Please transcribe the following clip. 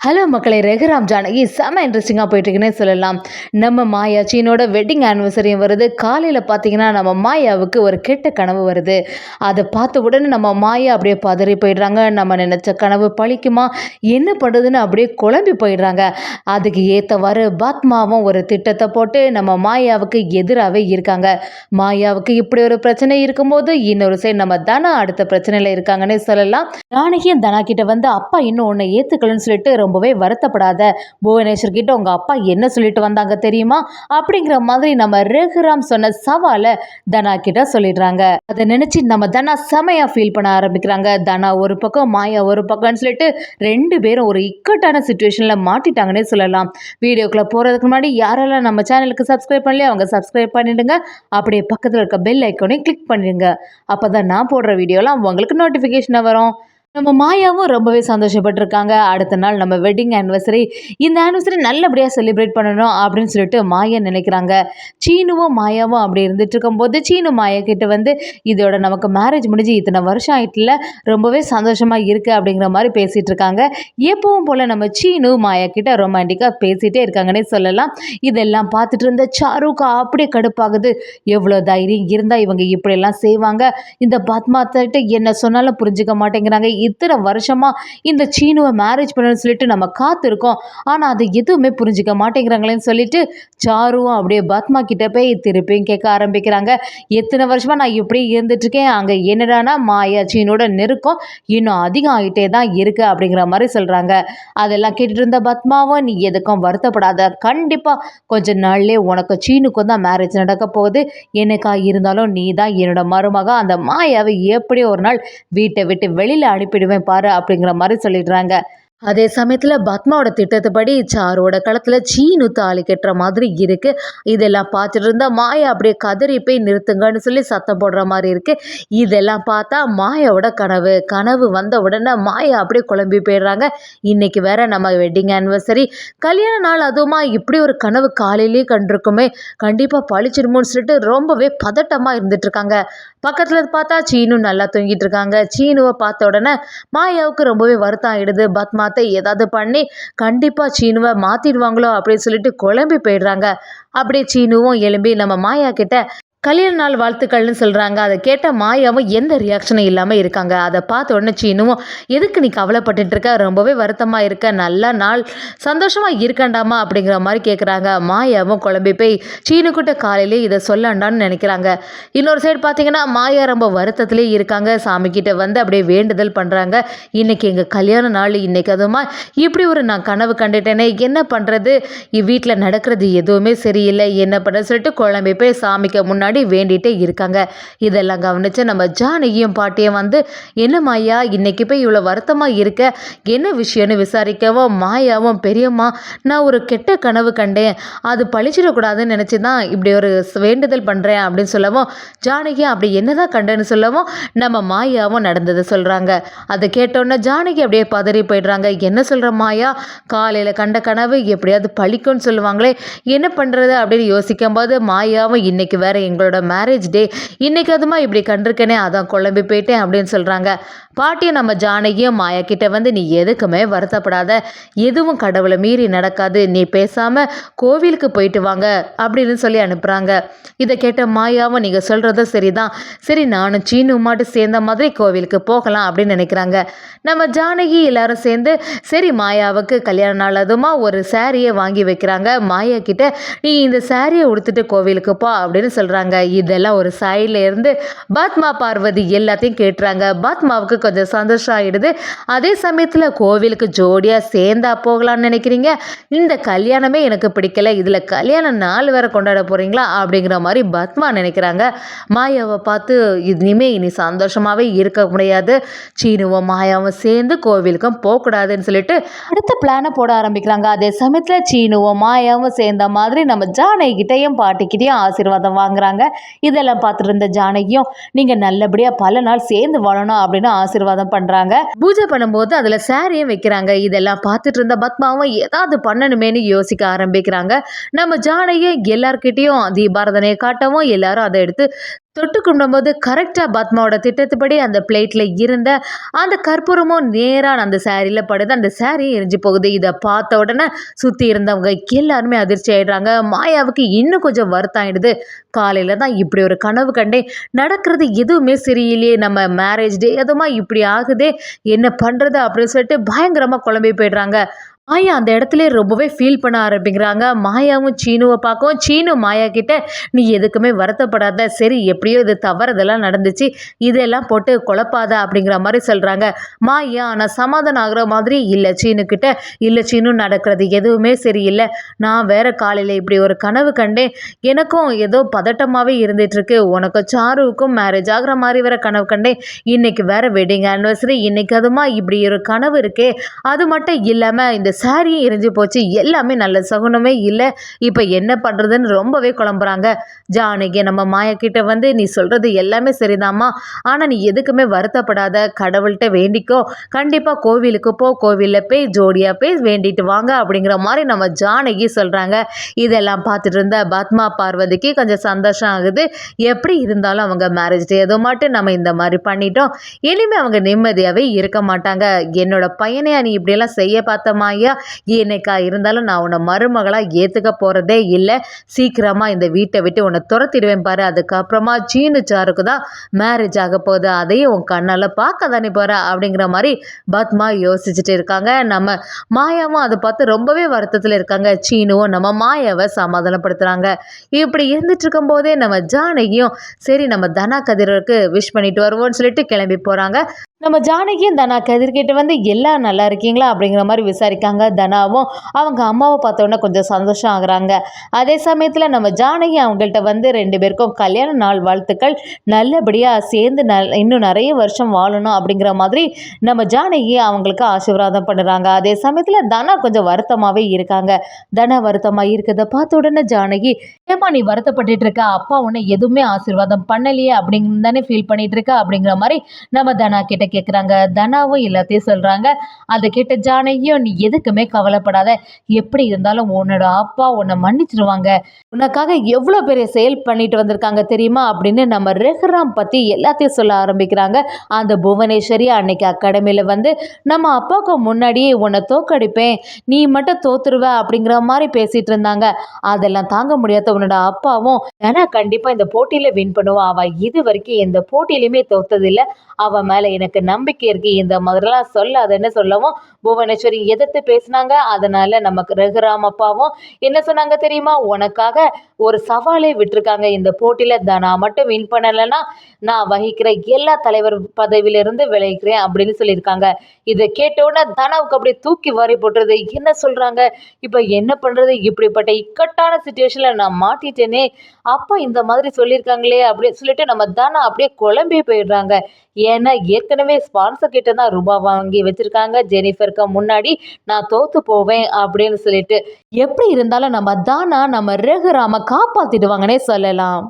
Hello மக்களே, ரகுராம் ஜானகி செம்ம இன்ட்ரெஸ்டிங்காக போயிட்டுருக்குன்னே சொல்லலாம். நம்ம மாயா சீனோட வெட்டிங் ஆனிவர்சரியும் வருது. காலையில் பார்த்தீங்கன்னா நம்ம மாயாவுக்கு ஒரு கெட்ட கனவு வருது. அதை பார்த்த உடனே நம்ம மாயா அப்படியே பதறி போயிடுறாங்க. நம்ம நினச்ச கனவு பழிக்குமா, என்ன பண்ணுறதுன்னு அப்படியே குழம்பி போயிடுறாங்க. அதுக்கு ஏற்றவாறு பாத்மாவும் ஒரு திட்டத்தை போட்டு நம்ம மாயாவுக்கு எதிராகவே இருக்காங்க. மாயாவுக்கு இப்படி ஒரு பிரச்சனை இருக்கும்போது இன்னொரு சைடு நம்ம தனா அடுத்த பிரச்சனையில் இருக்காங்கன்னே சொல்லலாம். ஜானகியும் தனா கிட்ட வந்து அப்பா இன்னும் உன்னை ஏற்றுக்கலன்னு சொல்லிட்டு ரொம்பவே வருத்தப்படாத, புவனேஸ்வர் கிட்ட உங்க அப்பா என்ன சொல்லிட்டு வந்தாங்க தெரியுமா அப்படிங்கிற மாதிரி நம்ம ரகுராம் சொன்ன சவாலை தனா கிட்ட சொல்லிடுறாங்க. அதை நினைச்சு நம்ம தனா செமையா ஃபீல் பண்ண ஆரம்பிக்கிறாங்க. தனா ஒரு பக்கம், மாயா ஒரு பக்கம்னு சொல்லிட்டு ரெண்டு பேரும் ஒரு இக்கட்டான சுச்சுவேஷன்ல மாட்டிட்டாங்கன்னே சொல்லலாம். வீடியோக்குள்ள போறதுக்கு முன்னாடி யாரெல்லாம் நம்ம சேனலுக்கு சப்ஸ்கிரைப் பண்ணலையோ அவங்க சப்ஸ்கிரைப் பண்ணிடுங்க. அப்படியே பக்கத்தில் இருக்க பெல் ஐக்கானையும் கிளிக் பண்ணிடுங்க. அப்பதான் நான் போடுற வீடியோலாம் உங்களுக்கு நோட்டிஃபிகேஷன் வரும். நம்ம மாயாவும் ரொம்பவே சந்தோஷப்பட்டிருக்காங்க. அடுத்த நாள் நம்ம வெட்டிங் ஆனிவர்சரி, இந்த ஆனிவர்சரி நல்லபடியாக செலிப்ரேட் பண்ணணும் அப்படின்னு சொல்லிட்டு மாயா நினைக்கிறாங்க. சீனுவும் மாயாவும் அப்படி இருந்துட்டு இருக்கும்போது சீனு மாயா கிட்ட வந்து இதோட நமக்கு மேரேஜ் முடிஞ்சு இத்தனை வருஷம் ஆயிட்டுல, ரொம்பவே சந்தோஷமாக இருக்குது அப்படிங்கிற மாதிரி பேசிகிட்டு இருக்காங்க. எப்பவும் போல் நம்ம சீனு மாயா கிட்ட ரொமான்டிக்காக பேசிகிட்டே இருக்காங்கன்னே சொல்லலாம். இதெல்லாம் பார்த்துட்டு இருந்த சாருக்கா அப்படியே கடுப்பாகுது. எவ்வளோ தைரியம் இருந்தால் இவங்க இப்படியெல்லாம் செய்வாங்க, இந்த பத்மாத்திட்ட என்ன சொன்னாலும் புரிஞ்சுக்க மாட்டேங்கிறாங்க, இத்தனை வருஷமா இந்த சீனுவை மேரேஜ் பண்ணணும்னு சொல்லிட்டு நம்ம காத்திருக்கோம், ஆனால் அதை எதுவுமே புரிஞ்சுக்க மாட்டேங்கிறாங்களேன்னு சொல்லிட்டு சாருவும் அப்படியே பத்மா கிட்ட போய் திருப்பியும் கேட்க ஆரம்பிக்கிறாங்க. எத்தனை வருஷமா நான் இப்படி இருந்துட்டு இருக்கேன், அங்கே என்னடானா மாயா சீனோட நெருக்கம் இன்னும் அதிகம் ஆகிட்டே தான் இருக்கு அப்படிங்கிற மாதிரி சொல்றாங்க. அதெல்லாம் கேட்டுட்டு இருந்த பத்மாவும் நீ எதுக்கும் வருத்தப்படாத, கண்டிப்பா கொஞ்ச நாள்லேயே உனக்கு சீனுக்கும் தான் மேரேஜ் நடக்க போகுது, எனக்கா இருந்தாலும் நீ தான் என்னோட மருமக, அந்த மாயாவை எப்படி ஒரு நாள் வீட்டை விட்டு வெளியில அனுப்பிடுவேன் பாரு அப்படிங்கிற மாதிரி சொல்லிடுறாங்க. அதே சமயத்தில் பத்மாவோட திட்டத்துப்படி சாரோட களத்தில் சீனு தாலி கட்டுற மாதிரி இருக்கு. இதெல்லாம் பார்த்துட்டு இருந்தா மாயா அப்படியே கதறி போய் நிறுத்துங்கன்னு சொல்லி சத்தம் போடுற மாதிரி இருக்கு. இதெல்லாம் பார்த்தா மாயாவோட கனவு வந்த உடனே மாயா அப்படியே குழம்பி போயிடுறாங்க. இன்னைக்கு வேற நம்ம வெட்டிங் ஆனிவர்சரி, கல்யாண நாள், அதுவுமா இப்படி ஒரு கனவு காலையிலேயே கண்டிருக்குமே, கண்டிப்பாக பழிச்சிருமோன்னு சொல்லிட்டு ரொம்பவே பதட்டமாக இருந்துட்டு இருக்காங்க. பக்கத்தில் பார்த்தா சீனு நல்லா தூங்கிட்டு இருக்காங்க. சீனுவை பார்த்த உடனே மாயாவுக்கு ரொம்பவே வருத்தம் ஆயிடுது. பத்மா ஏதாவது பண்ணி கண்டிப்பா சீனுவை மாத்திடுவாங்களோ அப்படின்னு சொல்லிட்டு குழம்பி போயிடுறாங்க. அப்படியே சீனுவும் எழும்பி நம்ம மாயா கிட்ட கல்யாண நாள் வாழ்த்துக்கள்னு சொல்கிறாங்க. அதை கேட்ட மாயாவும் எந்த ரியாக்ஷனும் இல்லாமல் இருக்காங்க. அதை பார்த்த உடனே சீனுவும் எதுக்கு நீ கவலைப்பட்டு இருக்க, ரொம்பவே வருத்தமாக இருக்க, நல்ல நாள், சந்தோஷமாக இருக்கண்டாமா அப்படிங்கிற மாதிரி கேட்குறாங்க. மாயாவும் குழம்பி போய் சீனுக்கிட்ட காலையிலே இதை சொல்லண்டான்னு நினைக்கிறாங்க. இன்னொரு சைடு பார்த்தீங்கன்னா மாயா ரொம்ப வருத்தத்திலே இருக்காங்க. சாமிக்கிட்ட வந்து அப்படியே வேண்டுதல் பண்ணுறாங்க. இன்றைக்கி எங்கள் கல்யாண நாள், இன்றைக்கி அதுமா இப்படி ஒரு நான் கனவு கண்டுட்டேனே, என்ன பண்ணுறது, வீட்டில் நடக்கிறது எதுவுமே சரியில்லை, என்ன பண்ணுறது சொல்லிட்டு குழம்பி போய் சாமிக்கு முன்னாடி வேண்டிட்டே இருக்காங்க. இதெல்லாம் கவனிச்சு நம்ம ஜானகியும் பாட்டியும் வந்து என்ன மாயா இன்னைக்கு போய் இவ்வளோ வருத்தமாக இருக்க, என்ன விஷயம்னு விசாரிக்கவும் மாயாவும் பெரியம்மா நான் ஒரு கெட்ட கனவு கண்டேன், அது பழிச்சிடக்கூடாதுன்னு நினச்சி தான் இப்படி ஒரு வேண்டுதல் பண்ணுறேன் அப்படின்னு சொல்லவும் ஜானகியும் அப்படி என்னதான் கண்டேன்னு சொல்லவும் நம்ம மாயாவும் நடந்ததை சொல்கிறாங்க. அதை கேட்டோன்னே ஜானகி அப்படியே பதறி போயிடுறாங்க. என்ன சொல்கிற மாயா, காலையில் கண்ட கனவு எப்படியாவது பழிக்கும்னு சொல்லுவாங்களே, என்ன பண்ணுறது அப்படின்னு யோசிக்கும் போது மாயாவும் இன்னைக்கு வேற எங்களோட மேரேஜ் டே, இன்னைக்கு அதுமா இப்படி கண்டிருக்கேனே அதான் குழம்பி போயிட்டேன் அப்படின்னு சொல்கிறாங்க. பாட்டியும் நம்ம ஜானகியும் மாயா கிட்ட வந்து நீ எதுக்குமே வருத்தப்படாத, எதுவும் கடவுளை மீறி நடக்காது, நீ பேசாம கோவிலுக்கு போயிட்டு வாங்க அப்படின்னு சொல்லி அனுப்புகிறாங்க. இதை கேட்ட மாயாவும் நீங்கள் சொல்கிறதும் சரிதான், சரி நானும் சீனு மாட்டு சேர்ந்த மாதிரி கோவிலுக்கு போகலாம் அப்படின்னு நினைக்கிறாங்க. நம்ம ஜானகி எல்லாரும் சேர்ந்து சரி மாயாவுக்கு கல்யாண நாள் அதுமா ஒரு சாரியை வாங்கி வைக்கிறாங்க. மாயா கிட்ட நீ இந்த சாரியை உடுத்துட்டு கோவிலுக்கு போ அப்படின்னு சொல்கிறாங்க. இதெல்லாம் ஒரு சைடில் இருந்து பத்மா பார்வதி எல்லாத்தையும் கேட்டுறாங்க. பத்மாவுக்கு கொஞ்சம் சந்தோஷம் ஆகிடுது. அதே சமயத்தில் கோவிலுக்கு ஜோடியாக சேர்ந்தா போகலான்னு நினைக்கிறீங்க, இந்த கல்யாணமே எனக்கு பிடிக்கல, இதில் கல்யாண நாள் வேற கொண்டாட போகிறீங்களா அப்படிங்கிற மாதிரி பத்மா நினைக்கிறாங்க. மாயாவை பார்த்து இனி சந்தோஷமாகவே இருக்க முடியாது, சீனுவும் மாயாவும் சேர்ந்து கோவிலுக்கும் போகக்கூடாதுன்னு சொல்லிட்டு அடுத்த பிளானை போட ஆரம்பிக்கிறாங்க. அதே சமயத்தில் சீனுவும் மாயாவும் சேர்ந்த மாதிரி நம்ம ஜானகிட்டையும் பாட்டிக்கிட்டையும் ஆசீர்வாதம் வாங்குறாங்க. இதெல்லாம் பார்த்துட்டு இருந்த ஜானகியும் நீங்கள் நல்லபடியாக பல நாள் சேர்ந்து வாழணும் அப்படின்னு ஆசீர்வாதம் பண்ணுறாங்க. பூஜை பண்ணும்போது அதில் சாரியும் வைக்கிறாங்க. இதெல்லாம் பார்த்துட்டு இருந்த பத்மாவும் ஏதாவது பண்ணணுமேனு யோசிக்க ஆரம்பிக்கிறாங்க. நம்ம ஜானகியும் எல்லார்கிட்டையும் தீபாரதனையை காட்டவும் எல்லாரும் அதை எடுத்து தொட்டு கும்பிடும்போது கரெக்டாக பத்மாவோட திட்டத்துப்படி அந்த பிளேட்டில் இருந்த அந்த கற்பூரமும் நேராக அந்த சாரியில் படுது. அந்த சாரியும் எரிஞ்சு போகுது. இதை பார்த்த உடனே சுற்றி இருந்தவங்க எல்லாருமே அதிர்ச்சி ஆயிடுறாங்க. மாயாவுக்கு இன்னும் கொஞ்சம் வருத்தம் ஆயிடுது. காலையில் தான் இப்படி ஒரு கனவு கண்டேன், நடக்கிறது எதுவுமே சரியில்லையே, நம்ம மேரேஜ் டே எதுவுமா இப்படி ஆகுதே, என்ன பண்ணுறது அப்படின்னு சொல்லிட்டு பயங்கரமாக குழம்பி போயிடுறாங்க. மாயா அந்த இடத்துல ரொம்பவே ஃபீல் பண்ண ஆரம்பிக்கிறாங்க. மாயாவும் சீனுவை பார்க்கவும் சீனு மாயா கிட்ட, நீ எதுக்குமே வருத்தப்படாத, சரி எப்படியோ இது தவறுதெல்லாம் நடந்துச்சு, இதெல்லாம் போட்டு குழப்பாத அப்படிங்கிற மாதிரி சொல்கிறாங்க. மாயா ஆனால் சமாதானம் ஆகுற மாதிரி இல்லை சீனுக்கிட்ட, இல்லை சீனு நடக்கிறது எதுவுமே சரியில்லை, நான் வேற காலையில் இப்படி ஒரு கனவு கண்டேன், எனக்கும் ஏதோ பதட்டமாகவே இருந்துகிட்ருக்கு, உனக்கு சாருவுக்கும் மேரேஜ் ஆகிற மாதிரி வேற கனவு கண்டேன், இன்னைக்கு வேற வெட்டிங் ஆனிவர்சரி, இன்னைக்கு அதுமா இப்படி ஒரு கனவு இருக்கே, அது மட்டும் இல்லாமல் இந்த சாரியும் எரிஞ்சு போச்சு, எல்லாமே நல்ல சகுனமே இல்லை, இப்போ என்ன பண்ணுறதுன்னு ரொம்பவே குழம்புறாங்க. ஜானகி நம்ம மாயா கிட்ட வந்து, நீ சொல்கிறது எல்லாமே சரிதாம்மா, ஆனால் நீ எதுக்குமே வருத்தப்படாத, கடவுள்கிட்ட வேண்டிக்கோ, கண்டிப்பாக கோவிலுக்கு போ, கோவிலில் போய் ஜோடியாக போய் வேண்டிட்டு வாங்க அப்படிங்கிற மாதிரி நம்ம ஜானகி சொல்கிறாங்க. இதெல்லாம் பார்த்துட்டு இருந்த பத்மா பார்வதிக்கு கொஞ்சம் சந்தோஷம் ஆகுது. எப்படி இருந்தாலும் அவங்க மேரேஜ் டே ஏதோ மாட்டு நம்ம இந்த மாதிரி பண்ணிட்டோம், இனிமேல் அவங்க நிம்மதியாகவே இருக்க மாட்டாங்க. என்னோட பையனையா நீ இப்படியெல்லாம் செய்ய பார்த்த மாயா, என்னைக்கா இருந்தாலும் நான் உன்னை மருமகளாக ஏற்றுக்க போகிறதே இல்லை, சீக்கிரமாக இந்த வீட்டை விட்டு உன்னை துரத்திடுவேன் பாரு, அதுக்கப்புறமா சீனு சாருக்கு தான் மேரேஜ் ஆக போகுது, அதையும் உன் கண்ணால் பார்க்க தானே போகிற அப்படிங்கிற மாதிரி பத்மா யோசிச்சுட்டு இருக்காங்க. நம்ம மாயாவும் அதை பார்த்து ரொம்பவே வருத்தத்தில் இருக்காங்க. சீனுவும் நம்ம மாயாவை சமாதானப்படுத்துகிறாங்க. இப்படி இருந்துட்டு இருக்கும் போதே நம்ம ஜானகியும் சரி நம்ம தனா கதிருக்கு விஷ் பண்ணிட்டு வருவோம்னு சொல்லிட்டு கிளம்பி போகிறாங்க. நம்ம ஜானகியும் தனா கதிர்கிட்ட வந்து எல்லாம் நல்லா இருக்கீங்களா அப்படிங்கிற மாதிரி விசாரிக்காங்க. தனாவும் அவங்க அம்மாவை பார்த்தோன்னே கொஞ்சம் சந்தோஷம் ஆகுறாங்க. அதே சமயத்தில் நம்ம ஜானகி அவங்கள்ட்ட வந்து 2 பேருக்கும் கல்யாண நாள் வாழ்த்துக்கள், நல்லபடியாக சேர்ந்து இன்னும் நிறைய வருஷம் வாழணும் அப்படிங்கிற மாதிரி நம்ம ஜானகி அவங்களுக்கு ஆசீர்வாதம் பண்ணுறாங்க. அதே சமயத்தில் தனா கொஞ்சம் வருத்தமாகவே இருக்காங்க. தனா வருத்தமாக இருக்கிறத பார்த்த உடனே ஜானகி, ஏமா நீ வருத்தப்பட்டு இருக்க, அப்பா உன்னை எதுவுமே ஆசீர்வாதம் பண்ணலையே அப்படின்னு தானே ஃபீல் பண்ணிட்டு இருக்க அப்படிங்கிற மாதிரி நம்ம தனா கிட்ட கேட்குறாங்க. தனாவும் எல்லாத்தையும் சொல்கிறாங்க. அதை கேட்ட ஜானகியும், நீ எதுக்குமே கவலைப்படாத, எப்படி இருந்தாலும் உன்னோட அப்பா உன்னை மன்னிச்சிருவாங்க, உனக்காக எவ்வளோ பெரிய செயல் பண்ணிட்டு வந்திருக்காங்க தெரியுமா அப்படின்னு நம்ம ரெஹ்ராம் பற்றி எல்லாத்தையும் சொல்ல ஆரம்பிக்கிறாங்க. அந்த புவனேஸ்வரி அன்னைக்கு அகாடமியில் வந்து நம்ம அப்பாவுக்கு முன்னாடியே உன்னை தோக்கடிப்பேன், நீ மட்டும் தோத்துருவ அப்படிங்கிற மாதிரி பேசிகிட்டு இருந்தாங்க. அதெல்லாம் தாங்க முடியாத உன்னோட அப்பாவும், ஏன்னா கண்டிப்பாக இந்த போட்டியில் வின் பண்ணுவான், அவள் இது வரைக்கும் எந்த போட்டியிலையுமே தோத்ததில்லை, அவன் மேலே எனக்கு நம்பிக்கை இருக்கு, இந்த மாதிரிலாம் சொல்லாதுன்னு சொல்லவும் புவனேஸ்வரி எதிர்த்து பேசினாங்க. அதனால நமக்கு ரகுராம் அப்பாவும் என்ன சொன்னாங்க தெரியுமா, உனக்காக ஒரு சவாலே விட்டுருக்காங்க, இந்த போட்டியில் நான் மட்டும் வின் பண்ணலைன்னா நான் வகிக்கிற எல்லா தலைவர் பதவியிலிருந்து விளைவிக்கிறேன் அப்படின்னு சொல்லியிருக்காங்க. இதை கேட்டோன்னே தனாவுக்கு அப்படியே தூக்கி வாரி போட்டுறது. என்ன சொல்கிறாங்க, இப்போ என்ன பண்ணுறது, இப்படிப்பட்ட இக்கட்டான சுச்சுவேஷனில் நான் மாட்டிட்டேனே, அப்போ இந்த மாதிரி சொல்லியிருக்காங்களே அப்படின்னு சொல்லிட்டு நம்ம தனா அப்படியே குழம்பி போயிடுறாங்க. ஏன்னா ஏற்கனவே ஸ்பான்சர் கிட்ட தான் ரூபாய் வாங்கி வச்சுருக்காங்க, ஜெனிஃபருக்கு முன்னாடி நான் தோற்று போவேன் அப்படின்னு சொல்லிட்டு. எப்படி இருந்தாலும் நம்ம தானா நம்ம ரகுராம காப்பாற்றிடுவாங்கன்னே சொல்லலாம்.